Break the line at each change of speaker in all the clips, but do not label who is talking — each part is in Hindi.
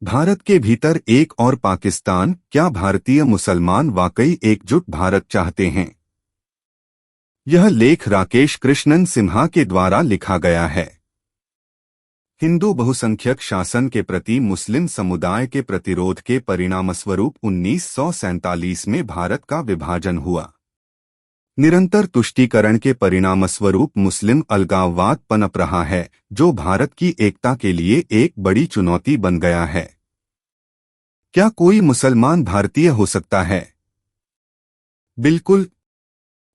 भारत के भीतर एक और पाकिस्तान, क्या भारतीय मुसलमान वाकई एकजुट भारत चाहते हैं? यह लेख राकेश कृष्णन सिन्हा के द्वारा लिखा गया है। हिंदू बहुसंख्यक शासन के प्रति मुस्लिम समुदाय के प्रतिरोध के परिणामस्वरूप 1947 में भारत का विभाजन हुआ। निरंतर तुष्टीकरण के परिणामस्वरूप मुस्लिम अलगाववाद पनप रहा है, जो भारत की एकता के लिए एक बड़ी चुनौती बन गया है। क्या कोई मुसलमान भारतीय हो सकता है? बिल्कुल।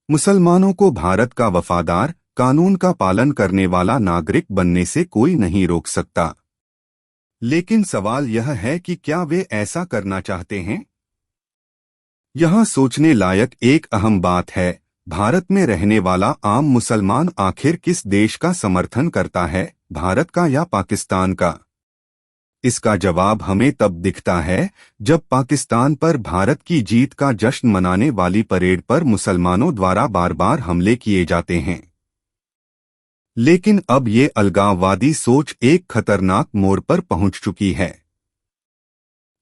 मुसलमानों को भारत का वफादार, कानून का पालन करने वाला नागरिक बनने से कोई नहीं रोक सकता। लेकिन सवाल यह है कि क्या वे ऐसा करना चाहते हैं? यहाँ सोचने लायक एक अहम बात है, भारत में रहने वाला आम मुसलमान आखिर किस देश का समर्थन करता है, भारत का या पाकिस्तान का? इसका जवाब हमें तब दिखता है जब पाकिस्तान पर भारत की जीत का जश्न मनाने वाली परेड पर मुसलमानों द्वारा बार बार हमले किए जाते हैं। लेकिन अब ये अलगाववादी सोच एक खतरनाक मोड़ पर पहुंच चुकी है।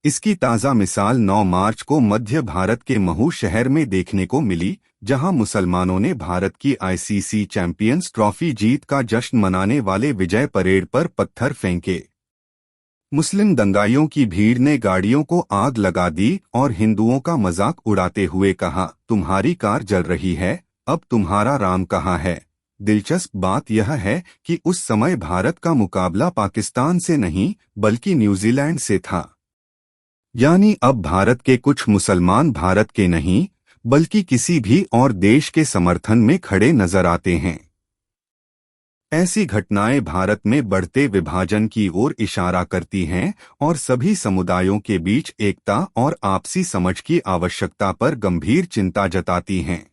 इसकी ताज़ा मिसाल 9 मार्च को मध्य भारत के महू शहर में देखने को मिली, जहां मुसलमानों ने भारत की आईसीसी चैंपियंस ट्रॉफी जीत का जश्न मनाने वाले विजय परेड पर पत्थर फेंके। मुस्लिम दंगाइयों की भीड़ ने गाड़ियों को आग लगा दी और हिंदुओं का मजाक उड़ाते हुए कहा, तुम्हारी कार जल रही है, अब तुम्हारा राम कहाँ है? दिलचस्प बात यह है कि उस समय भारत का मुकाबला पाकिस्तान से नहीं बल्कि न्यूजीलैंड से था। यानी अब भारत के कुछ मुसलमान भारत के नहीं बल्कि किसी भी और देश के समर्थन में खड़े नजर आते हैं। ऐसी घटनाएं भारत में बढ़ते विभाजन की ओर इशारा करती हैं और सभी समुदायों के बीच एकता और आपसी समझ की आवश्यकता पर गंभीर चिंता जताती हैं।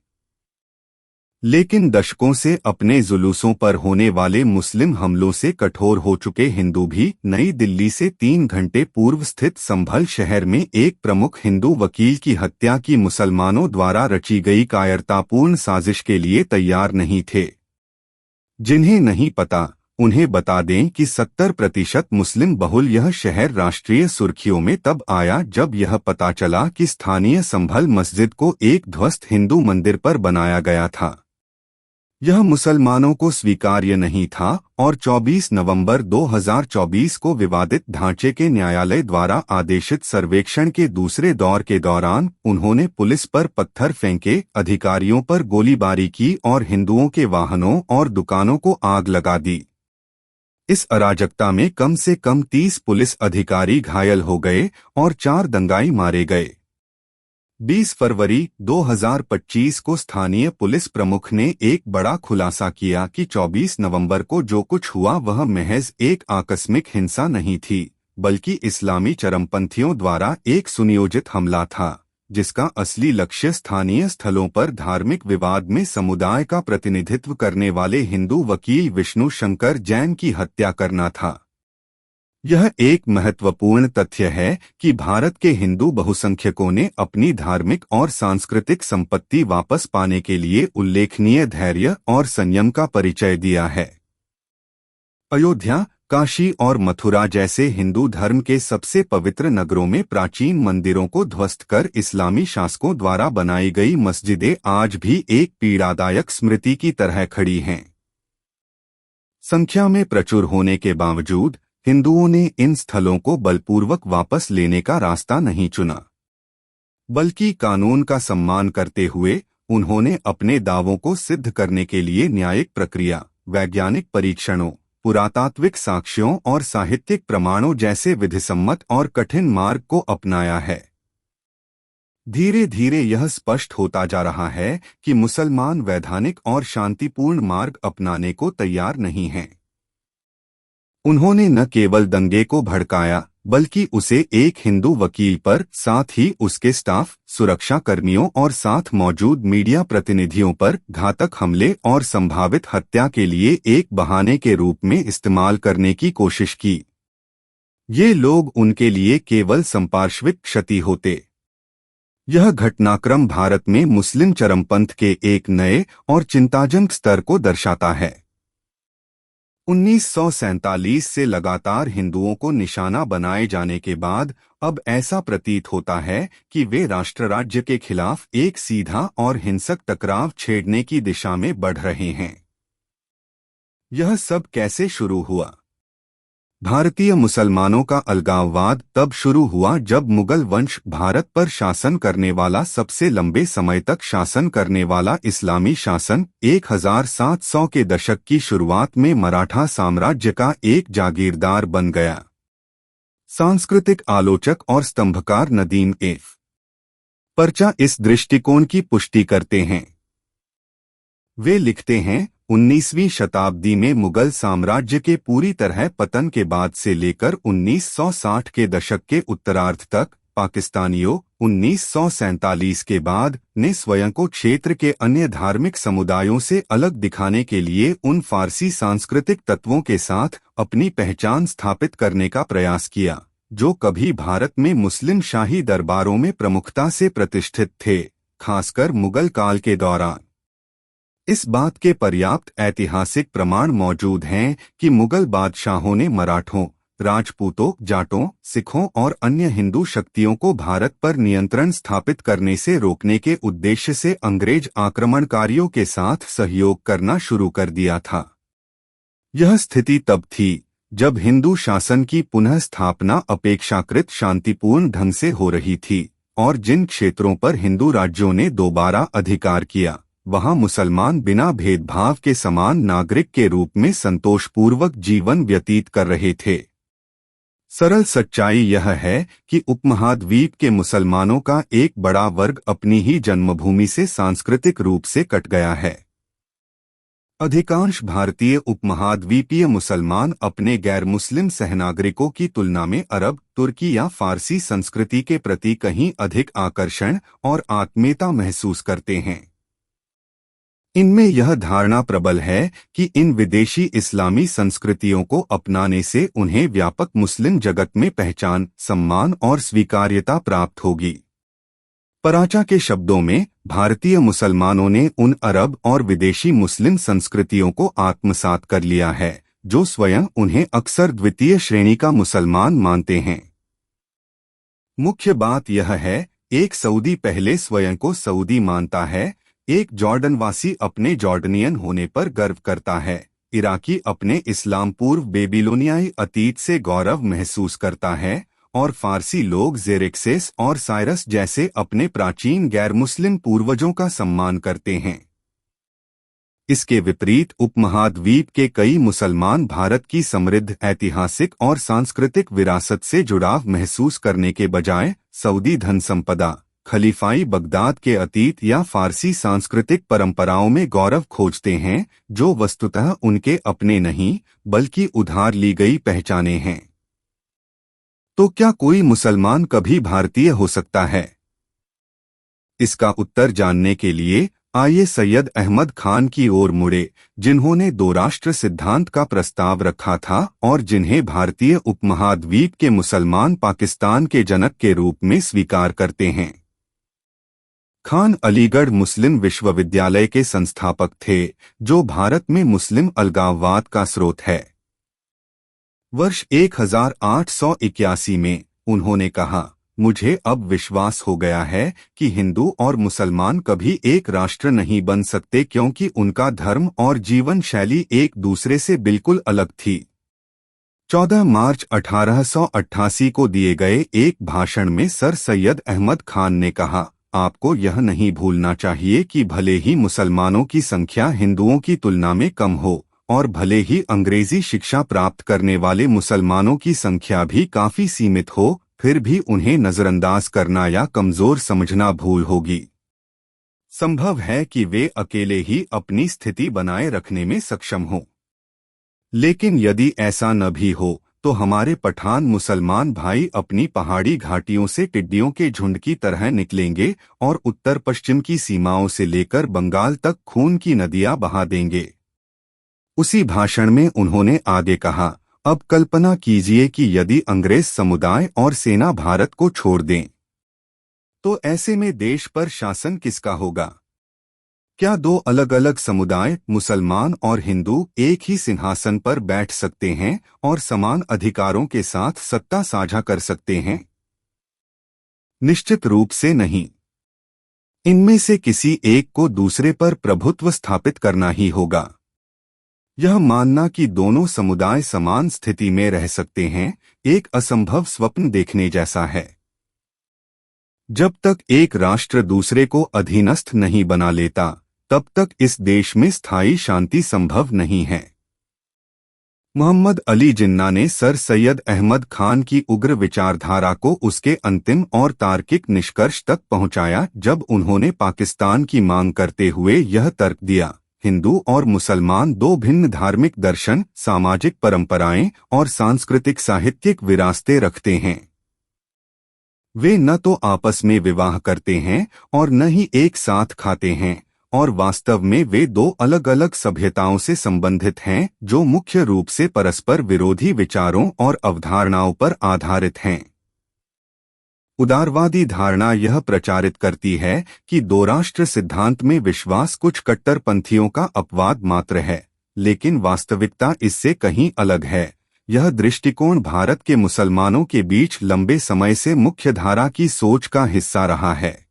लेकिन दशकों से अपने जुलूसों पर होने वाले मुस्लिम हमलों से कठोर हो चुके हिंदू भी नई दिल्ली से 3 घंटे पूर्व स्थित संभल शहर में एक प्रमुख हिंदू वकील की हत्या की मुसलमानों द्वारा रची गई कायरतापूर्ण साजिश के लिए तैयार नहीं थे। जिन्हें नहीं पता, उन्हें बता दें कि 70% मुस्लिम बहुल यह शहर राष्ट्रीय सुर्खियों में तब आया जब यह पता चला कि स्थानीय संभल मस्जिद को एक ध्वस्त हिंदू मंदिर पर बनाया गया था। यह मुसलमानों को स्वीकार्य नहीं था और 24 नवंबर 2024 को विवादित ढांचे के न्यायालय द्वारा आदेशित सर्वेक्षण के दूसरे दौर के दौरान उन्होंने पुलिस पर पत्थर फेंके, अधिकारियों पर गोलीबारी की और हिंदुओं के वाहनों और दुकानों को आग लगा दी। इस अराजकता में कम से कम 30 पुलिस अधिकारी घायल हो गए और 4 दंगाई मारे गए। 20 फरवरी 2025 को स्थानीय पुलिस प्रमुख ने एक बड़ा खुलासा किया कि 24 नवंबर को जो कुछ हुआ वह महज एक आकस्मिक हिंसा नहीं थी, बल्कि इस्लामी चरमपंथियों द्वारा एक सुनियोजित हमला था, जिसका असली लक्ष्य स्थानीय स्थलों पर धार्मिक विवाद में समुदाय का प्रतिनिधित्व करने वाले हिंदू वकील विष्णु शंकर जैन की हत्या करना था। यह एक महत्वपूर्ण तथ्य है कि भारत के हिंदू बहुसंख्यकों ने अपनी धार्मिक और सांस्कृतिक संपत्ति वापस पाने के लिए उल्लेखनीय धैर्य और संयम का परिचय दिया है। अयोध्या, काशी और मथुरा जैसे हिंदू धर्म के सबसे पवित्र नगरों में प्राचीन मंदिरों को ध्वस्त कर इस्लामी शासकों द्वारा बनाई गई मस्जिदें आज भी एक पीड़ादायक स्मृति की तरह खड़ी हैं। संख्या में प्रचुर होने के बावजूद हिंदुओं ने इन स्थलों को बलपूर्वक वापस लेने का रास्ता नहीं चुना, बल्कि कानून का सम्मान करते हुए उन्होंने अपने दावों को सिद्ध करने के लिए न्यायिक प्रक्रिया, वैज्ञानिक परीक्षणों, पुरातात्विक साक्ष्यों और साहित्यिक प्रमाणों जैसे विधिसम्मत और कठिन मार्ग को अपनाया है। धीरे धीरे यह स्पष्ट होता जा रहा है कि मुसलमान वैधानिक और शांतिपूर्ण मार्ग अपनाने को तैयार नहीं हैं। उन्होंने न केवल दंगे को भड़काया, बल्कि उसे एक हिंदू वकील पर, साथ ही उसके स्टाफ, सुरक्षा कर्मियों और साथ मौजूद मीडिया प्रतिनिधियों पर घातक हमले और संभावित हत्या के लिए एक बहाने के रूप में इस्तेमाल करने की कोशिश की। ये लोग उनके लिए केवल संपार्श्विक क्षति होते। यह घटनाक्रम भारत में मुस्लिम चरमपंथ के एक नए और चिंताजनक स्तर को दर्शाता है। 1947 से लगातार हिंदुओं को निशाना बनाए जाने के बाद अब ऐसा प्रतीत होता है कि वे राष्ट्र राज्य के खिलाफ एक सीधा और हिंसक टकराव छेड़ने की दिशा में बढ़ रहे हैं। यह सब कैसे शुरू हुआ? भारतीय मुसलमानों का अलगाववाद तब शुरू हुआ जब मुगल वंश भारत पर शासन करने वाला सबसे लंबे समय तक शासन करने वाला इस्लामी शासन 1700 के दशक की शुरुआत में मराठा साम्राज्य का एक जागीरदार बन गया। सांस्कृतिक आलोचक और स्तंभकार नदीम एफ पर्चा इस दृष्टिकोण की पुष्टि करते हैं। वे लिखते हैं, 19वीं शताब्दी में मुगल साम्राज्य के पूरी तरह पतन के बाद से लेकर 1960 के दशक के उत्तरार्ध तक पाकिस्तानियों 1947 के बाद ने स्वयं को क्षेत्र के अन्य धार्मिक समुदायों से अलग दिखाने के लिए उन फारसी सांस्कृतिक तत्वों के साथ अपनी पहचान स्थापित करने का प्रयास किया, जो कभी भारत में मुस्लिम शाही दरबारों में प्रमुखता से प्रतिष्ठित थे, खासकर मुगल काल के दौरान। इस बात के पर्याप्त ऐतिहासिक प्रमाण मौजूद हैं कि मुगल बादशाहों ने मराठों, राजपूतों, जाटों, सिखों और अन्य हिंदू शक्तियों को भारत पर नियंत्रण स्थापित करने से रोकने के उद्देश्य से अंग्रेज आक्रमणकारियों के साथ सहयोग करना शुरू कर दिया था। यह स्थिति तब थी जब हिंदू शासन की पुनः स्थापना अपेक्षाकृत शांतिपूर्ण ढंग से हो रही थी और जिन क्षेत्रों पर हिंदू राज्यों ने दोबारा अधिकार किया, वहां मुसलमान बिना भेदभाव के समान नागरिक के रूप में संतोषपूर्वक जीवन व्यतीत कर रहे थे। सरल सच्चाई यह है कि उपमहाद्वीप के मुसलमानों का एक बड़ा वर्ग अपनी ही जन्मभूमि से सांस्कृतिक रूप से कट गया है। अधिकांश भारतीय उपमहाद्वीपीय मुसलमान अपने गैर मुस्लिम सहनागरिकों की तुलना में अरब, तुर्की या फारसी संस्कृति के प्रति कहीं अधिक आकर्षण और आत्मीयता महसूस करते हैं। इनमें यह धारणा प्रबल है कि इन विदेशी इस्लामी संस्कृतियों को अपनाने से उन्हें व्यापक मुस्लिम जगत में पहचान, सम्मान और स्वीकार्यता प्राप्त होगी। पराचा के शब्दों में, भारतीय मुसलमानों ने उन अरब और विदेशी मुस्लिम संस्कृतियों को आत्मसात कर लिया है, जो स्वयं उन्हें अक्सर द्वितीय श्रेणी का मुसलमान मानते हैं। मुख्य बात यह है, एक सऊदी पहले स्वयं को सऊदी मानता है, एक जॉर्डनवासी अपने जॉर्डनियन होने पर गर्व करता है, इराकी अपने इस्लाम पूर्व बेबीलोनियाई अतीत से गौरव महसूस करता है और फारसी लोग जेरेक्सेस और साइरस जैसे अपने प्राचीन गैर मुस्लिम पूर्वजों का सम्मान करते हैं। इसके विपरीत उपमहाद्वीप के कई मुसलमान भारत की समृद्ध ऐतिहासिक और सांस्कृतिक विरासत से जुड़ाव महसूस करने के बजाय सऊदी धन संपदा, खलीफाई बगदाद के अतीत या फारसी सांस्कृतिक परंपराओं में गौरव खोजते हैं, जो वस्तुतः उनके अपने नहीं बल्कि उधार ली गई पहचाने हैं। तो क्या कोई मुसलमान कभी भारतीय हो सकता है? इसका उत्तर जानने के लिए आइए सैयद अहमद खान की ओर मुड़े, जिन्होंने दो राष्ट्र सिद्धांत का प्रस्ताव रखा था और जिन्हें भारतीय उपमहाद्वीप के मुसलमान पाकिस्तान के जनक के रूप में स्वीकार करते हैं। खान अलीगढ़ मुस्लिम विश्वविद्यालय के संस्थापक थे, जो भारत में मुस्लिम अलगाववाद का स्रोत है। वर्ष 1881 में उन्होंने कहा, मुझे अब विश्वास हो गया है कि हिंदू और मुसलमान कभी एक राष्ट्र नहीं बन सकते क्योंकि उनका धर्म और जीवन शैली एक दूसरे से बिल्कुल अलग थी। 14 मार्च 1888 को दिए गए एक भाषण में सर सैयद अहमद खान ने कहा, आपको यह नहीं भूलना चाहिए कि भले ही मुसलमानों की संख्या हिंदुओं की तुलना में कम हो और भले ही अंग्रेजी शिक्षा प्राप्त करने वाले मुसलमानों की संख्या भी काफी सीमित हो, फिर भी उन्हें नजरअंदाज करना या कमजोर समझना भूल होगी। संभव है कि वे अकेले ही अपनी स्थिति बनाए रखने में सक्षम हों, लेकिन यदि ऐसा न भी हो तो हमारे पठान मुसलमान भाई अपनी पहाड़ी घाटियों से टिड्डियों के झुंड की तरह निकलेंगे और उत्तर पश्चिम की सीमाओं से लेकर बंगाल तक खून की नदियां बहा देंगे। उसी भाषण में उन्होंने आगे कहा, अब कल्पना कीजिए कि यदि अंग्रेज समुदाय और सेना भारत को छोड़ दें, तो ऐसे में देश पर शासन किसका होगा? क्या दो अलग अलग समुदाय मुसलमान और हिंदू एक ही सिंहासन पर बैठ सकते हैं और समान अधिकारों के साथ सत्ता साझा कर सकते हैं? निश्चित रूप से नहीं। इनमें से किसी एक को दूसरे पर प्रभुत्व स्थापित करना ही होगा। यह मानना कि दोनों समुदाय समान स्थिति में रह सकते हैं एक असंभव स्वप्न देखने जैसा है। जब तक एक राष्ट्र दूसरे को अधीनस्थ नहीं बना लेता, तब तक इस देश में स्थायी शांति संभव नहीं है। मोहम्मद अली जिन्ना ने सर सैयद अहमद खान की उग्र विचारधारा को उसके अंतिम और तार्किक निष्कर्ष तक पहुंचाया जब उन्होंने पाकिस्तान की मांग करते हुए यह तर्क दिया, हिंदू और मुसलमान दो भिन्न धार्मिक दर्शन, सामाजिक परंपराएं और सांस्कृतिक साहित्यिक विरासतें रखते हैं। वे न तो आपस में विवाह करते हैं और न ही एक साथ खाते हैं, और वास्तव में वे दो अलग अलग सभ्यताओं से संबंधित हैं जो मुख्य रूप से परस्पर विरोधी विचारों और अवधारणाओं पर आधारित हैं। उदारवादी धारणा यह प्रचारित करती है कि दो राष्ट्र सिद्धांत में विश्वास कुछ कट्टरपंथियों का अपवाद मात्र है, लेकिन वास्तविकता इससे कहीं अलग है। यह दृष्टिकोण भारत के मुसलमानों के बीच लंबे समय से मुख्यधारा की सोच का हिस्सा रहा है।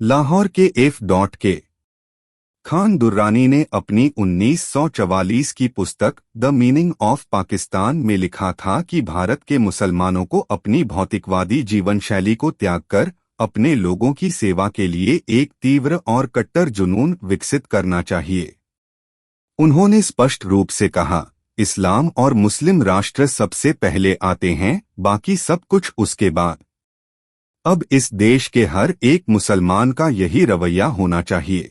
लाहौर के F.K. खान दुर्रानी ने अपनी 1944 की पुस्तक द मीनिंग ऑफ पाकिस्तान में लिखा था कि भारत के मुसलमानों को अपनी भौतिकवादी जीवन शैली को त्याग कर अपने लोगों की सेवा के लिए एक तीव्र और कट्टर जुनून विकसित करना चाहिए। उन्होंने स्पष्ट रूप से कहा, इस्लाम और मुस्लिम राष्ट्र सबसे पहले आते हैं, बाकी सब कुछ उसके बाद। अब इस देश के हर एक मुसलमान का यही रवैया होना चाहिए।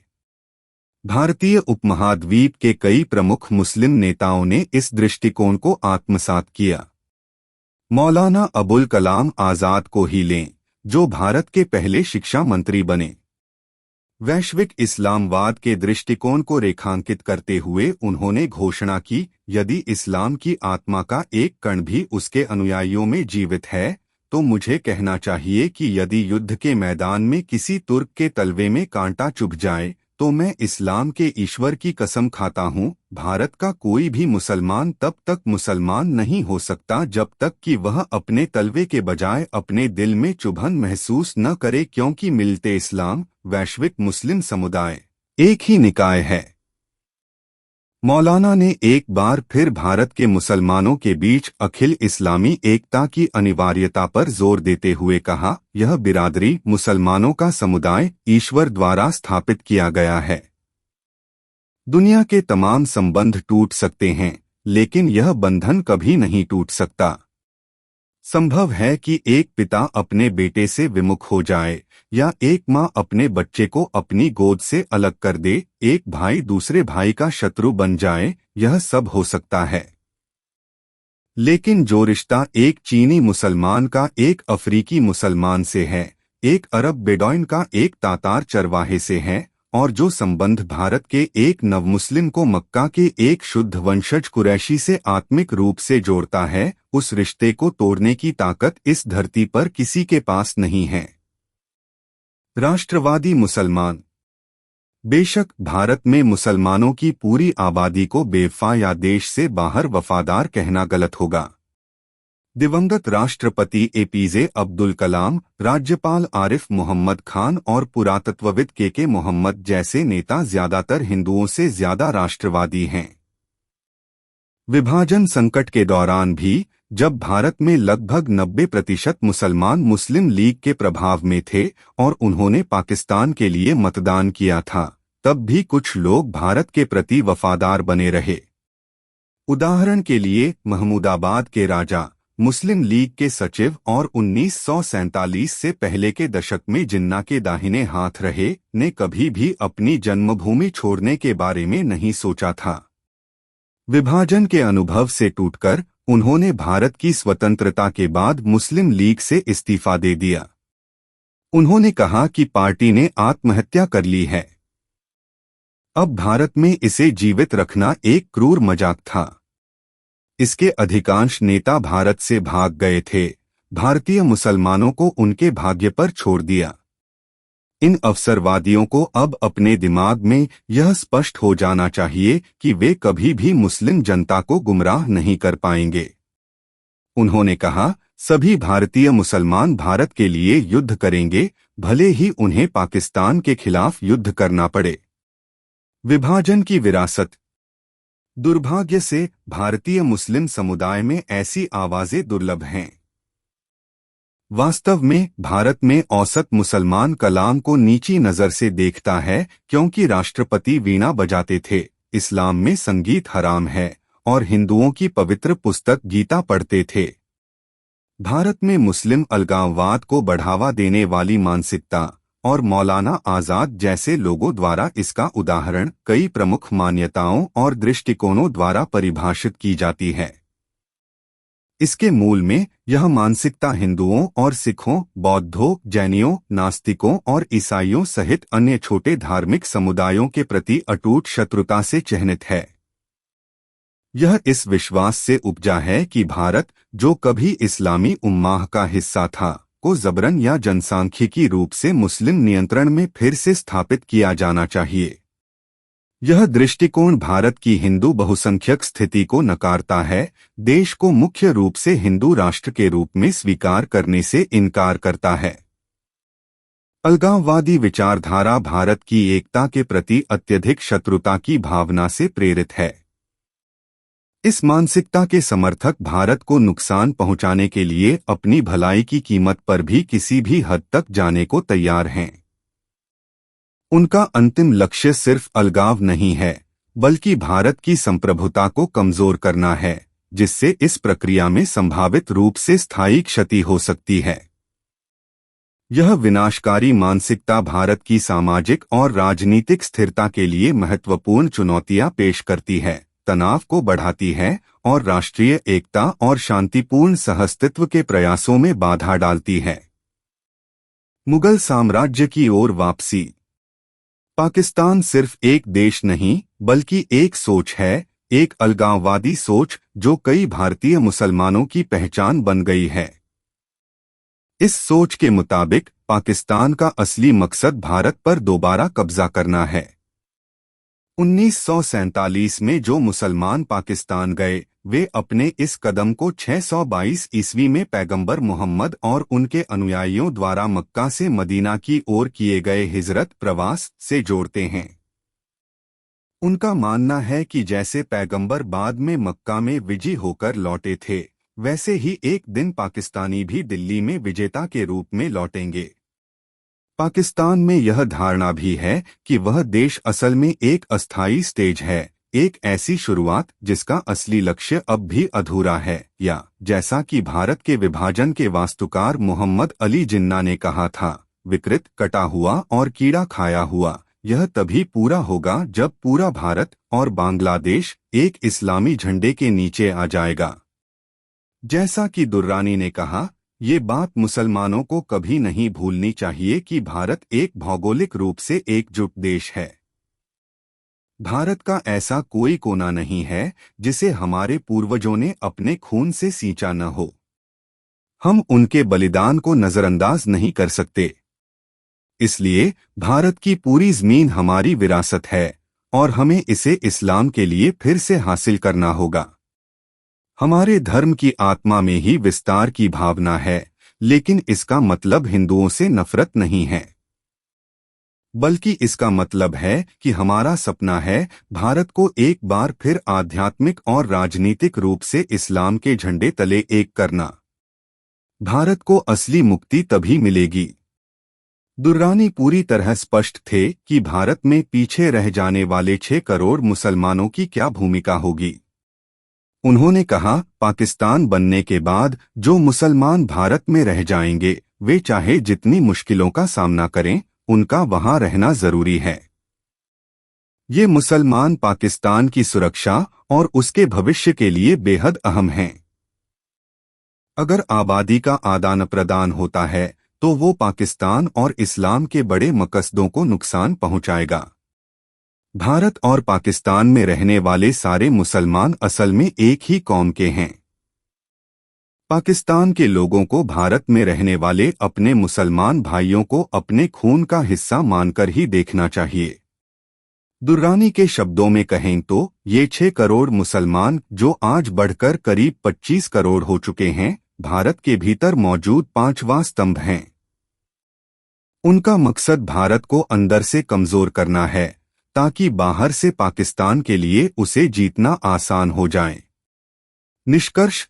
भारतीय उपमहाद्वीप के कई प्रमुख मुस्लिम नेताओं ने इस दृष्टिकोण को आत्मसात किया। मौलाना अबुल कलाम आजाद को ही लें, जो भारत के पहले शिक्षा मंत्री बने। वैश्विक इस्लामवाद के दृष्टिकोण को रेखांकित करते हुए उन्होंने घोषणा की, यदि इस्लाम की आत्मा का एक कण भी उसके अनुयायियों में जीवित है, तो मुझे कहना चाहिए कि यदि युद्ध के मैदान में किसी तुर्क के तलवे में कांटा चुभ जाए, तो मैं इस्लाम के ईश्वर की कसम खाता हूँ, भारत का कोई भी मुसलमान तब तक मुसलमान नहीं हो सकता जब तक कि वह अपने तलवे के बजाय अपने दिल में चुभन महसूस न करे, क्योंकि मिलते इस्लाम, वैश्विक मुस्लिम समुदाय, एक ही निकाय है। मौलाना ने एक बार फिर भारत के मुसलमानों के बीच अखिल इस्लामी एकता की अनिवार्यता पर जोर देते हुए कहा, यह बिरादरी मुसलमानों का समुदाय ईश्वर द्वारा स्थापित किया गया है। दुनिया के तमाम संबंध टूट सकते हैं, लेकिन यह बंधन कभी नहीं टूट सकता। संभव है कि एक पिता अपने बेटे से विमुख हो जाए, या एक माँ अपने बच्चे को अपनी गोद से अलग कर दे, एक भाई दूसरे भाई का शत्रु बन जाए, यह सब हो सकता है। लेकिन जो रिश्ता एक चीनी मुसलमान का एक अफ्रीकी मुसलमान से है, एक अरब बेडौइन का एक तातार चरवाहे से है, और जो संबंध भारत के एक नवमुस्लिम को मक्का के एक शुद्ध वंशज कुरैशी से आत्मिक रूप से जोड़ता है, उस रिश्ते को तोड़ने की ताकत इस धरती पर किसी के पास नहीं है। राष्ट्रवादी मुसलमान। बेशक भारत में मुसलमानों की पूरी आबादी को बेवफा या देश से बाहर वफादार कहना गलत होगा। दिवंगत राष्ट्रपति एपीजे अब्दुल कलाम, राज्यपाल आरिफ मोहम्मद खान और पुरातत्वविद के मोहम्मद जैसे नेता ज्यादातर हिंदुओं से ज्यादा राष्ट्रवादी हैं। विभाजन संकट के दौरान भी, जब भारत में लगभग 90% मुसलमान मुस्लिम लीग के प्रभाव में थे और उन्होंने पाकिस्तान के लिए मतदान किया था, तब भी कुछ लोग भारत के प्रति वफादार बने रहे। उदाहरण के लिए महमूदाबाद के राजा, मुस्लिम लीग के सचिव और 1947 से पहले के दशक में जिन्ना के दाहिने हाथ रहे, ने कभी भी अपनी जन्मभूमि छोड़ने के बारे में नहीं सोचा था। विभाजन के अनुभव से टूटकर उन्होंने भारत की स्वतंत्रता के बाद मुस्लिम लीग से इस्तीफा दे दिया। उन्होंने कहा कि पार्टी ने आत्महत्या कर ली है। अब भारत में इसे जीवित रखना एक क्रूर मजाक था। इसके अधिकांश नेता भारत से भाग गए थे, भारतीय मुसलमानों को उनके भाग्य पर छोड़ दिया। इन अवसरवादियों को अब अपने दिमाग में यह स्पष्ट हो जाना चाहिए कि वे कभी भी मुस्लिम जनता को गुमराह नहीं कर पाएंगे। उन्होंने कहा, सभी भारतीय मुसलमान भारत के लिए युद्ध करेंगे, भले ही उन्हें पाकिस्तान के खिलाफ युद्ध करना पड़े। विभाजन की विरासत। दुर्भाग्य से भारतीय मुस्लिम समुदाय में ऐसी आवाजें दुर्लभ हैं। वास्तव में भारत में औसत मुसलमान कलाम को नीची नजर से देखता है, क्योंकि राष्ट्रपति वीणा बजाते थे, इस्लाम में संगीत हराम है और हिंदुओं की पवित्र पुस्तक गीता पढ़ते थे। भारत में मुस्लिम अलगाववाद को बढ़ावा देने वाली मानसिकता और मौलाना आजाद जैसे लोगों द्वारा इसका उदाहरण कई प्रमुख मान्यताओं और दृष्टिकोणों द्वारा परिभाषित की जाती है। इसके मूल में यह मानसिकता हिंदुओं और सिखों, बौद्धों, जैनियों, नास्तिकों और ईसाइयों सहित अन्य छोटे धार्मिक समुदायों के प्रति अटूट शत्रुता से चिह्नित है। यह इस विश्वास से उपजा है कि भारत, जो कभी इस्लामी उम्माह का हिस्सा था, को जबरन या जनसांख्यिकी रूप से मुस्लिम नियंत्रण में फिर से स्थापित किया जाना चाहिए। यह दृष्टिकोण भारत की हिंदू बहुसंख्यक स्थिति को नकारता है, देश को मुख्य रूप से हिंदू राष्ट्र के रूप में स्वीकार करने से इनकार करता है। अलगाववादी विचारधारा भारत की एकता के प्रति अत्यधिक शत्रुता की भावना से प्रेरित है। इस मानसिकता के समर्थक भारत को नुकसान पहुंचाने के लिए अपनी भलाई की कीमत पर भी किसी भी हद तक जाने को तैयार हैं। उनका अंतिम लक्ष्य सिर्फ अलगाव नहीं है, बल्कि भारत की संप्रभुता को कमजोर करना है, जिससे इस प्रक्रिया में संभावित रूप से स्थायी क्षति हो सकती है। यह विनाशकारी मानसिकता भारत की सामाजिक और राजनीतिक स्थिरता के लिए महत्वपूर्ण चुनौतियां पेश करती है, तनाव को बढ़ाती है और राष्ट्रीय एकता और शांतिपूर्ण सहअस्तित्व के प्रयासों में बाधा डालती है। मुगल साम्राज्य की ओर वापसी। पाकिस्तान सिर्फ एक देश नहीं, बल्कि एक सोच है, एक अलगाववादी सोच जो कई भारतीय मुसलमानों की पहचान बन गई है। इस सोच के मुताबिक पाकिस्तान का असली मकसद भारत पर दोबारा कब्जा करना है। 1947 में जो मुसलमान पाकिस्तान गए, वे अपने इस कदम को 622 ईस्वी में पैगंबर मोहम्मद और उनके अनुयायियों द्वारा मक्का से मदीना की ओर किए गए हिजरत प्रवास से जोड़ते हैं। उनका मानना है कि जैसे पैगंबर बाद में मक्का में विजयी होकर लौटे थे, वैसे ही एक दिन पाकिस्तानी भी दिल्ली में विजेता के रूप में लौटेंगे। पाकिस्तान में यह धारणा भी है कि वह देश असल में एक अस्थायी स्टेज है, एक ऐसी शुरुआत जिसका असली लक्ष्य अब भी अधूरा है, या जैसा कि भारत के विभाजन के वास्तुकार मोहम्मद अली जिन्ना ने कहा था, विकृत, कटा हुआ और कीड़ा खाया हुआ, यह तभी पूरा होगा जब पूरा भारत और बांग्लादेश एक इस्लामी झंडे के नीचे आ जाएगा। जैसा कि दुर्रानी ने कहा, ये बात मुसलमानों को कभी नहीं भूलनी चाहिए कि भारत एक भौगोलिक रूप से एकजुट देश है। भारत का ऐसा कोई कोना नहीं है जिसे हमारे पूर्वजों ने अपने खून से सींचा न हो। हम उनके बलिदान को नजरअंदाज नहीं कर सकते। इसलिए भारत की पूरी जमीन हमारी विरासत है और हमें इसे इस्लाम के लिए फिर से हासिल करना होगा। हमारे धर्म की आत्मा में ही विस्तार की भावना है, लेकिन इसका मतलब हिंदुओं से नफरत नहीं है, बल्कि इसका मतलब है कि हमारा सपना है भारत को एक बार फिर आध्यात्मिक और राजनीतिक रूप से इस्लाम के झंडे तले एक करना। भारत को असली मुक्ति तभी मिलेगी। दुर्रानी पूरी तरह स्पष्ट थे कि भारत में पीछे रह जाने वाले 6 करोड़ मुसलमानों की क्या भूमिका होगी। उन्होंने कहा, पाकिस्तान बनने के बाद जो मुसलमान भारत में रह जाएंगे, वे चाहे जितनी मुश्किलों का सामना करें, उनका वहां रहना जरूरी है। ये मुसलमान पाकिस्तान की सुरक्षा और उसके भविष्य के लिए बेहद अहम हैं। अगर आबादी का आदान प्रदान होता है तो वो पाकिस्तान और इस्लाम के बड़े मकसदों को नुकसान पहुंचाएगा। भारत और पाकिस्तान में रहने वाले सारे मुसलमान असल में एक ही कौम के हैं। पाकिस्तान के लोगों को भारत में रहने वाले अपने मुसलमान भाइयों को अपने खून का हिस्सा मानकर ही देखना चाहिए। दुर्रानी के शब्दों में कहें तो ये 6 करोड़ मुसलमान जो आज बढ़कर करीब 25 करोड़ हो चुके हैं, भारत के भीतर मौजूद 5वां स्तंभ हैं। उनका मकसद भारत को अंदर से कमजोर करना है ताकि बाहर से पाकिस्तान के लिए उसे जीतना आसान हो जाए। निष्कर्ष: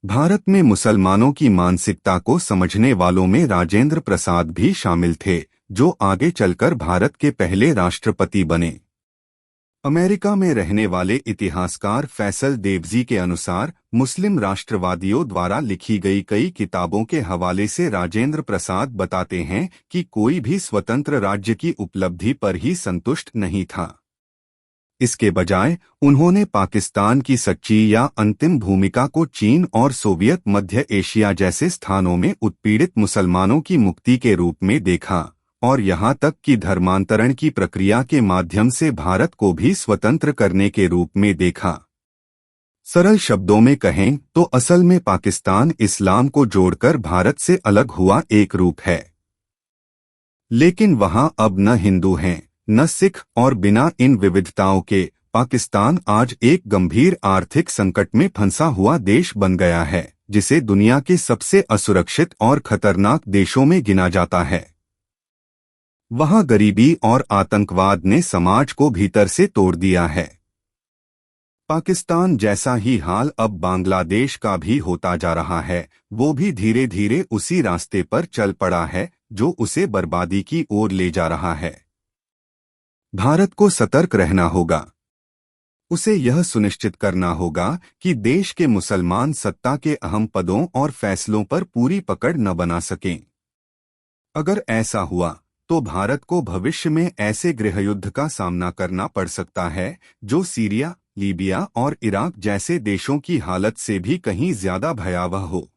भारत में मुसलमानों की मानसिकता को समझने वालों में राजेंद्र प्रसाद भी शामिल थे, जो आगे चलकर भारत के पहले राष्ट्रपति बने। अमेरिका में रहने वाले इतिहासकार फैसल देवजी के अनुसार मुस्लिम राष्ट्रवादियों द्वारा लिखी गई कई किताबों के हवाले से राजेंद्र प्रसाद बताते हैं कि कोई भी स्वतंत्र राज्य की उपलब्धि पर ही संतुष्ट नहीं था। इसके बजाय उन्होंने पाकिस्तान की सच्ची या अंतिम भूमिका को चीन और सोवियत मध्य एशिया जैसे स्थानों में उत्पीड़ित मुसलमानों की मुक्ति के रूप में देखा और यहाँ तक कि धर्मांतरण की प्रक्रिया के माध्यम से भारत को भी स्वतंत्र करने के रूप में देखा। सरल शब्दों में कहें तो असल में पाकिस्तान इस्लाम को जोड़कर भारत से अलग हुआ एक रूप है। लेकिन वहां अब न हिंदू हैं, न सिख, और बिना इन विविधताओं के पाकिस्तान आज एक गंभीर आर्थिक संकट में फंसा हुआ देश बन गया है, जिसे दुनिया के सबसे असुरक्षित और खतरनाक देशों में गिना जाता है। वहां गरीबी और आतंकवाद ने समाज को भीतर से तोड़ दिया है। पाकिस्तान जैसा ही हाल अब बांग्लादेश का भी होता जा रहा है। वो भी धीरे धीरे उसी रास्ते पर चल पड़ा है जो उसे बर्बादी की ओर ले जा रहा है। भारत को सतर्क रहना होगा। उसे यह सुनिश्चित करना होगा कि देश के मुसलमान सत्ता के अहम पदों और फैसलों पर पूरी पकड़ न बना सकें। अगर ऐसा हुआ तो भारत को भविष्य में ऐसे गृहयुद्ध का सामना करना पड़ सकता है जो सीरिया, लीबिया और इराक जैसे देशों की हालत से भी कहीं ज्यादा भयावह हो।